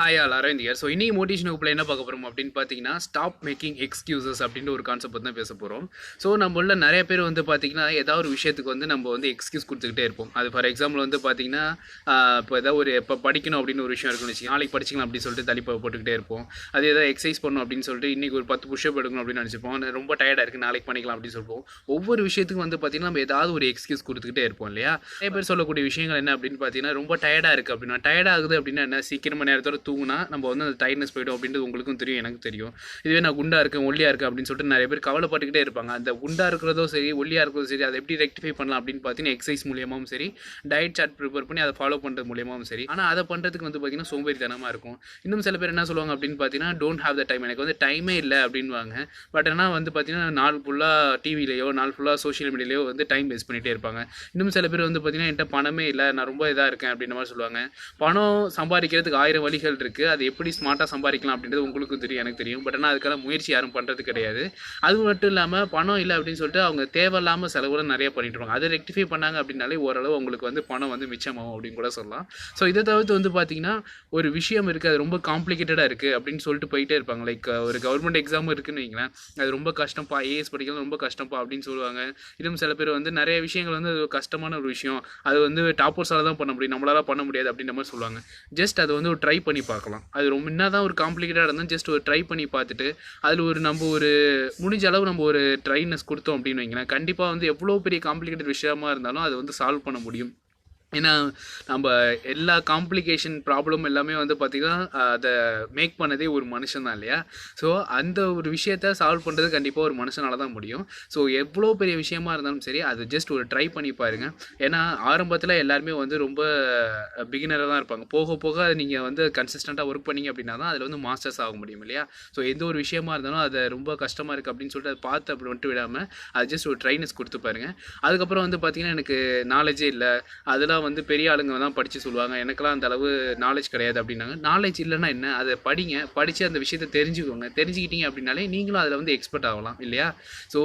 Hi all Aravind here. So இன்னைக்கு மோட்டிவேஷன் வகுப்பில் என்ன பார்க்க போகிறோம் அப்படின்னு பார்த்தீங்கன்னா, ஸ்டாப் மேக்கிங் எக்ஸ்கியூசஸ் அப்படின்ற ஒரு கான்செப்ட் தான் பேச போகிறோம். ஸோ நம்மள நிறைய பேர் வந்து பார்த்தீங்கன்னா, ஏதாவது ஒரு விஷயத்துக்கு வந்து நம்ம வந்து எக்ஸ்கியூஸ் கொடுத்துக்கிட்டே இருப்போம். அது ஃபார் எக்ஸாம்பிள் வந்து பார்த்தீங்கன்னா, இப்போ ஏதாவது ஒரு இப்போ படிக்கணும் அப்படின்னு ஒரு விஷயம் இருக்குன்னு வச்சுக்கோங்க, நாளைக்கு படிச்சிக்கலாம் அப்படின்னு சொல்லிட்டு தள்ளிப்ப போட்டுக்கிட்டே இருப்போம். அது ஏதாவது எக்ஸசைஸ் பண்ணணும் அப்படின்னு சொல்லிட்டு இன்றைக்கி ஒரு 10 புஷ்அப் எடுக்கணும் அப்படின்னு நினச்சிப்போம். ரொம்ப டயர்டாக இருக்குது, நாளைக்கு பண்ணிக்கலாம் அப்படின்னு சொல்லுவோம். ஒவ்வொரு விஷயத்துக்கும் வந்து பார்த்தீங்கன்னா நம்ம ஏதாவது ஒரு எக்ஸ்கியூஸ் கொடுத்துக்கிட்டே இருப்போம் இல்லையா? நிறைய பேர் சொல்லக்கூடிய விஷயங்கள் என்ன அப்படின்னு பார்த்தீங்கன்னா, ரொம்ப டயர்டாக இருக்குது அப்படின்னா, டயர்ட் ஆகுது அப்படின்னா என்ன, சீக்கிரமாக நேரத்தோட தூங்கினா நம்ம வந்து அந்த டயர்ட்னஸ் போய்டும் அப்படின்றது உங்களுக்கும் தெரியும், எனக்கு தெரியும். இதுவே நான் குண்டா இருக்கேன், ஒல்லியாக இருக்கேன் அப்படின்னு சொல்லிட்டு நிறைய பேர் கவலைப்பட்டுக்கிட்டே இருப்பாங்க. அந்த குண்டா இருக்கிறதோ சரி, ஒல்லியாக இருக்கிறதோ சரி, அதை எப்படி ரெக்டிஃபை பண்ணலாம் அப்படின்னு பார்த்தீங்கன்னா, எக்ஸசைஸ் மூலியமாகவும் சரி, டயட் சார்ட் ப்ரிப்பேர் பண்ணி அதை ஃபாலோ பண்ணுறது மூலியமாகவும் சரி. ஆனால் அதை பண்ணுறதுக்கு வந்து பார்த்தீங்கன்னா சோம்பேறித்தனமாக இருக்கும். இன்னும் சில பேர் என்ன சொல்லுவாங்க அப்படின்னு பார்த்தீங்கன்னா, டோன்ட் ஹேவ் த டைம், எனக்கு வந்து டைமே இல்லை அப்படின்வாங்க. பட் ஆனால் வந்து பார்த்தீங்கன்னா நாள் ஃபுல்லாக டிவிலையோ நாள் ஃபுல்லாக சோஷியல் மீடியாலையோ வந்து டைம் வேஸ்ட் பண்ணிகிட்டே இருப்பாங்க. இன்னும் சில பேர் வந்து பார்த்தீங்கன்னா, என்கிட்ட பணமே இல்லை, நான் ரொம்ப இதாக இருக்கேன் அப்படின்ற மாதிரி சொல்லுவாங்க. பணம் சம்பாதிக்கிறதுக்கு 1000 வழிகள் இருக்குது. அது எப்படி ஸ்மார்ட்டாக சம்பாதிக்கலாம் அப்படின்றது உங்களுக்கும் தெரியும், எனக்கு தெரியும். பட் ஆனால் அதுக்கான முயற்சி யாரும் பண்ணுறது கிடையாது. அது மட்டும் இல்லாமல் பணம் இல்லை அப்படின்னு சொல்லிட்டு அவங்க தேவையில்லாமல் செலவுகளை நிறைய பண்ணிட்டு இருப்பாங்க. அதை ரெக்டிஃபை பண்ணாங்க அப்படின்னாலே ஓரளவு உங்களுக்கு வந்து பணம் வந்து மிச்சமாகும் அப்படின்னு கூட சொல்லலாம். ஸோ இதை தவிர்த்து வந்து பார்த்தீங்கன்னா, ஒரு விஷயம் இருக்குது, அது ரொம்ப காம்ப்ளிகேட்டடாக இருக்குது அப்படின்னு சொல்லிட்டு போயிட்டே இருப்பாங்க. லைக் ஒரு கவர்மெண்ட் எக்ஸாம் இருக்குன்னு வைங்களேன், அது ரொம்ப கஷ்டம்ப்பா, ஏஎஸ் படிக்கிறது ரொம்ப கஷ்டம்ப்பா அப்படின்னு சொல்லுவாங்க. இன்னும் சில பேர் வந்து நிறைய விஷயங்கள் வந்து அது கஷ்டமான ஒரு விஷயம், அது வந்து டாப்பர்ஸால் தான் பண்ண முடியும், நம்மளால பண்ண முடியாது அப்படின்ற மாதிரி சொல்லுவாங்க. ஜஸ்ட் அதை வந்து ஒரு ட்ரை பண்ணி பார்க்கலாம். அது ரொம்ப என்ன தான் ஒரு காம்ப்ளிகேட்டாக இருந்தாலும் ஜஸ்ட் ஒரு ட்ரை பண்ணி பார்த்துட்டு அதில் ஒரு நம்ம ஒரு முடிஞ்ச அளவு நம்ம ஒரு ட்ரைனஸ் கொடுத்தோம் அப்படின்னு வைங்களேன், கண்டிப்பாக வந்து எவ்வளோ பெரிய காம்ப்ளிகேட்டட் விஷயமா இருந்தாலும் அதை வந்து சால்வ் பண்ண முடியும். ஏன்னா நம்ம எல்லா காம்ப்ளிகேஷன் ப்ராப்ளம் எல்லாமே வந்து பார்த்திங்கன்னா அதை மேக் பண்ணதே ஒரு மனுஷன் தான் இல்லையா? ஸோ அந்த ஒரு விஷயத்த சால்வ் பண்ணுறது கண்டிப்பாக ஒரு மனுஷனால தான் முடியும். ஸோ எவ்வளோ பெரிய விஷயமா இருந்தாலும் சரி, அது ஜஸ்ட் ஒரு ட்ரை பண்ணி பாருங்கள். ஏன்னா ஆரம்பத்தில் எல்லாருமே வந்து ரொம்ப பிகினராக தான் இருப்பாங்க. போக போக நீங்கள் வந்து கன்சிஸ்டண்ட்டாக ஒர்க் பண்ணிங்க அப்படின்னா தான் அதில் வந்து மாஸ்டர்ஸ் ஆக முடியும் இல்லையா? ஸோ எந்த ஒரு விஷயமா இருந்தாலும் அதை ரொம்ப கஷ்டமாக இருக்குது அப்படின்னு சொல்லிட்டு அதை பார்த்து அப்படி மட்டும் விடாமல் அது ஜஸ்ட் ஒரு ட்ரைனஸ் கொடுத்து பாருங்கள். அதுக்கப்புறம் வந்து பார்த்திங்கன்னா, எனக்கு நாலேஜே இல்லை, அதெல்லாம் வந்து பெரிய ஆளுங்க தான் படித்து சொல்லுவாங்க, எனக்கெல்லாம் அந்த அளவு நாலேஜ் கிடையாது அப்படின்னாங்க. நாலேஜ் இல்லைன்னா என்ன, அதை படிங்க, படித்து அந்த விஷயத்தை தெரிஞ்சுக்கோங்க. தெரிஞ்சுக்கிட்டீங்க அப்படின்னாலே நீங்களும் அதில் வந்து எக்ஸ்பர்ட் ஆகலாம் இல்லையா? ஸோ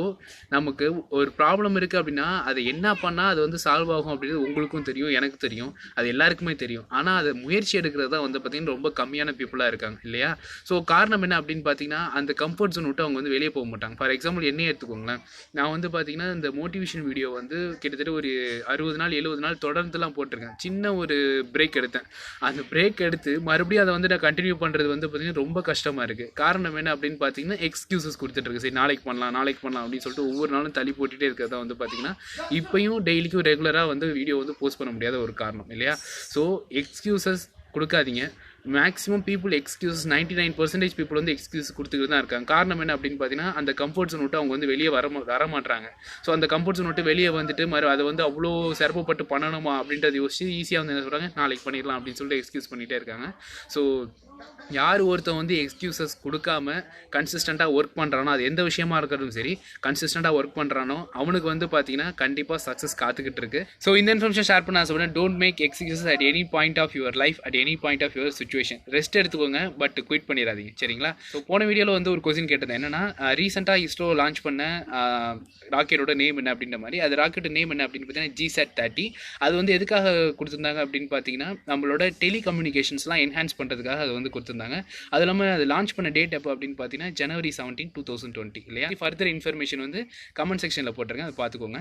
நமக்கு ஒரு ப்ராப்ளம் இருக்குது அப்படின்னா அதை என்ன பண்ணால் அது வந்து சால்வ் ஆகும் அப்படின்றது உங்களுக்கும் தெரியும், எனக்கு தெரியும், அது எல்லாருக்குமே தெரியும். ஆனால் அதை முயற்சி எடுக்கிறது தான் வந்து பார்த்திங்கன்னா ரொம்ப கம்மியான பீப்புளாக இருக்காங்க இல்லையா? ஸோ காரணம் என்ன அப்படின்னு பார்த்தீங்கன்னா, அந்த கம்ஃபர்ட் ஜோன் விட்டு அவங்க வந்து வெளியே போக மாட்டாங்க. ஃபார் எக்ஸாம்பிள் என்னையே எடுத்துக்கோங்களேன், நான் வந்து பார்த்திங்கன்னா இந்த மோட்டிவேஷன் வீடியோ வந்து கிட்டத்தட்ட ஒரு 60 நாள் 70 நாள் தொடர்ந்துலாம் போட்டிருக்கேன். சின்ன ஒரு பிரேக் எடுத்தேன். அந்த பிரேக் எடுத்து மறுபடியும் அதை வந்து நான் கண்டினியூ பண்ணுறது வந்து பார்த்திங்கன்னா ரொம்ப கஷ்டமாக இருக்குது. காரணம் என்ன அப்படின்னு பார்த்தீங்கன்னா, எக்ஸ்கியூசஸ் கொடுத்துட்ருக்கு. சரி நாளைக்கு பண்ணலாம் அப்படின்னு சொல்லிட்டு ஒவ்வொரு நாளும் தள்ளி போட்டுகிட்டே இருக்கிறதா வந்து பார்த்திங்கன்னா இப்போயும் டெய்லிக்கும் ரெகுலராக வந்து வீடியோ வந்து போஸ்ட் பண்ண முடியாத ஒரு காரணம் இல்லையா? ஸோ எக்ஸ்கியூசஸ் கொடுக்காதீங்க. மேக்ஸிமம் பீப்புள் எக்ஸ்கியூஸ் 99% பீப்புள் வந்து எக்ஸ்கியூஸ் கொடுத்துக்கிட்டு தான் இருக்காங்க. காரணம் என்ன அப்படின்னு பார்த்தீங்கன்னா, அந்த கம்ஃபர்ட் ஜோன் விட்டு அவங்க வந்து வெளியே வர மாட்டாங்க. ஸோ அந்த கம்ஃபர்ட் ஜோன் விட்டு வெளியே வந்துட்டு அதை வந்து அவ்வளோ சிரமப்பட்டு பண்ணணுமா அப்படின்றத யோசிச்சு ஈஸியாக வந்து என்ன சொல்கிறாங்க, நாளைக்கு பண்ணிடலாம் அப்படின்னு சொல்லிட்டு எக்ஸ்கியூஸ் பண்ணிகிட்டே இருக்காங்க. ஸோ யார் ஒருத்தன் வந்து எக்ஸ்கியூசஸ் கொடுக்காம கன்சிஸ்டண்ட்டாக ஒர்க் பண்ணுறானோ, அது எந்த விஷயமா இருக்கிறதும் சரி, கன்சிஸ்டண்ட்டாக ஒர்க் பண்ணுறானோ அவனுக்கு வந்து பார்த்தீங்கன்னா கண்டிப்பாக சக்ஸஸ் காத்துக்கிட்டு இருக்கு. ஸோ இந்த இன்ஃபர்மேஷன் ஷேர் பண்ண சொல்கிறேன். Don't make excuses at any point of your life, at any point of your situation. Rest எடுத்துக்கோங்க, பட் குவிட் பண்ணிடாதீங்க, சரிங்களா? ஸோ போன வீடியோவில் வந்து ஒரு கொஸ்டின் கேட்டது என்னன்னா, ரீசெண்டாக இஸ்ரோ லான்ச் பண்ண ராக்கெட்டோட நேம் என்ன அப்படின்ற மாதிரி. அது ராக்கெட் நேம் என்ன அப்படின்னு பார்த்தீங்கன்னா GSAT-30. அது வந்து எதுக்காக கொடுத்துருந்தாங்க அப்படின்னு பார்த்தீங்கன்னா, நம்மளோட டெலிகம்யூனிகேஷன்ஸ்லாம் என்ஹான்ஸ் பண்ணுறதுக்காக அது வந்து கொடுத்துருந்தாங்க. அது இல்லாமல் அது லான்ச் பண்ண டேட் எப்போ அப்படின்னு பார்த்தீங்கன்னா January 17, 2020 இல்லையா? ஃபர்தர் இன்ஃபர்மேஷன் வந்து கமெண்ட் செக்ஷனில் போட்டிருக்கேன், அதை பார்த்துக்கோங்க.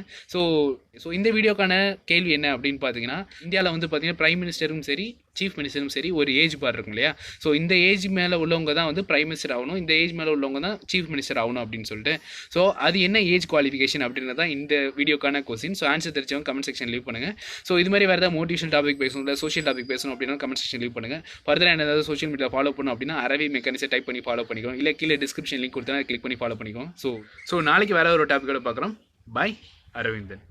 ஸோ இந்த வீடியோக்கான கேள்வி என்ன அப்படின்னு பார்த்தீங்கன்னா, இந்தியாவில் வந்து பார்த்தீங்கன்னா பிரைம் மினிஸ்டரும் சரி சீஃப் மினிஸ்டரும் சரி ஒரு ஏஜ் பார் இருக்கும் இல்லையா? ஸோ இந்த ஏஜ் மேலே உள்ளவங்க தான் வந்து பிரைம் மினிஸ்டர் ஆகணும், இந்த ஏஜ் மேலே உள்ளவங்க தான் சீஃப் மினிஸ்டர் ஆகணும் அப்படின்னு சொல்லிட்டு. ஸோ அது என்ன ஏஜ் குவாலிஃபிகேஷன் அப்படின்றது தான் இந்த வீடியோக்கான கொஸ்டின். ஸோ ஆன்சர் தெரிஞ்சவங்க கமெண்ட் செக்ஷன் லீவ் பண்ணுங்கள். ஸோ இது மாதிரி வேறு ஏதாவது மோட்டிவேஷன் டாபிக் பேசணும், இல்லை சோஷியல் டாபிக் பேசணும் அப்படின்னா கமெண்ட் செக்ஷன் லீவ் பண்ணுங்கள். ஃபர்தர் என்ன ஏதாவது சோஷியல் மீடியா ஃபாலோ பண்ணணும் அப்படின்னா அரவி மெக்கானிக்ஸை டைப் பண்ணி ஃபாலோ பண்ணிக்கோங்க, இல்லை கீழே டிஸ்கிரிப்ஷன் லிங்க் கொடுத்தா கிளிக் பண்ணி ஃபாலோ பண்ணிக்கோங்க. ஸோ நாளைக்கு வேறு ஒரு டாப்பிக்கோட பார்க்குறோம். பாய், அரவிந்தன்.